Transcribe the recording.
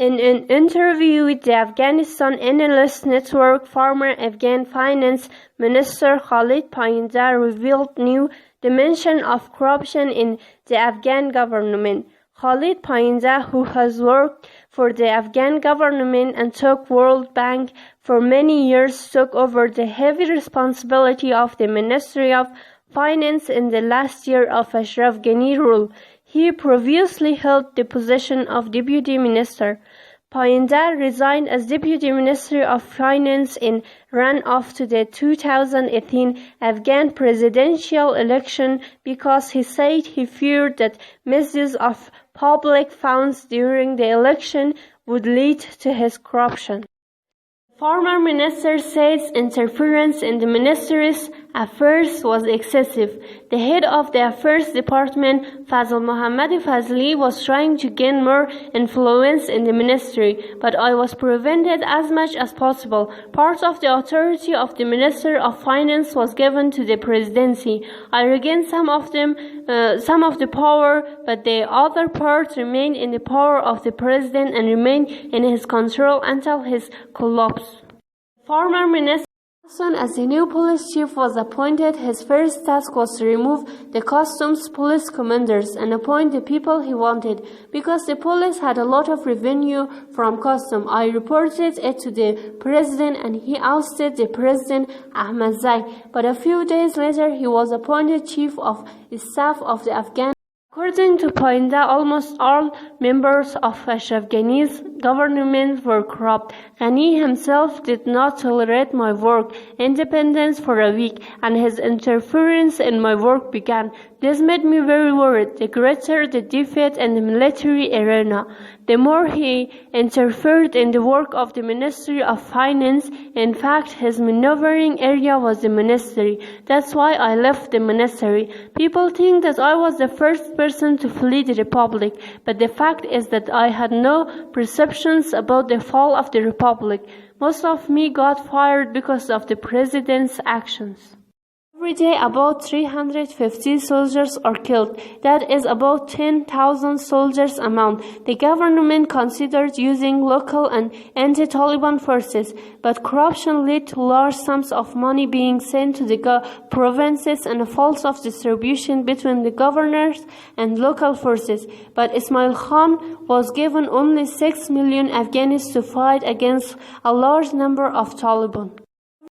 In an interview with the Afghanistan Analyst Network, former Afghan Finance Minister Khalid Payenda revealed new dimension of corruption in the Afghan government. Khalid Payenda, who has worked for the Afghan government and took World Bank for many years, took over the heavy responsibility of the Ministry of Finance in the last year of Ashraf Ghani rule. He previously held the position of Deputy Minister. Payenda resigned as Deputy Minister of Finance in runoff to the 2018 Afghan presidential election because he said he feared that misuse of public funds during the election would lead to his corruption. The former minister says interference in the ministry's affairs was excessive. The head of the affairs department, Fazl Mohammad Fazli, was trying to gain more influence in the ministry, but I was prevented as much as possible. Part of the authority of the Minister of Finance was given to the presidency. I regained some of the power, but the other part remained in the power of the president and remained in his control until his collapse. Former Minister, as the new police chief was appointed, his first task was to remove the customs police commanders and appoint the people he wanted, because the police had a lot of revenue from customs. I reported it to the president and he ousted the president Ahmad Zai, but a few days later he was appointed chief of staff of the Afghan. According to Payenda, almost all members of Ashraf Ghani's government were corrupt. Ghani himself did not tolerate my work independence for a week, and his interference in my work began. This made me very worried. The greater the defeat in the military arena, the more he interfered in the work of the Ministry of Finance. In fact, his maneuvering area was the ministry. That's why I left the ministry. People think that I was the first person to flee the republic, but the fact is that I had no perceptions about the fall of the republic. Most of me got fired because of the president's actions. Every day, about 350 soldiers are killed. That is about 10,000 soldiers amount. The government considered using local and anti-Taliban forces, but corruption led to large sums of money being sent to the provinces and a false of distribution between the governors and local forces. But Ismail Khan was given only 6 million Afghans to fight against a large number of Taliban.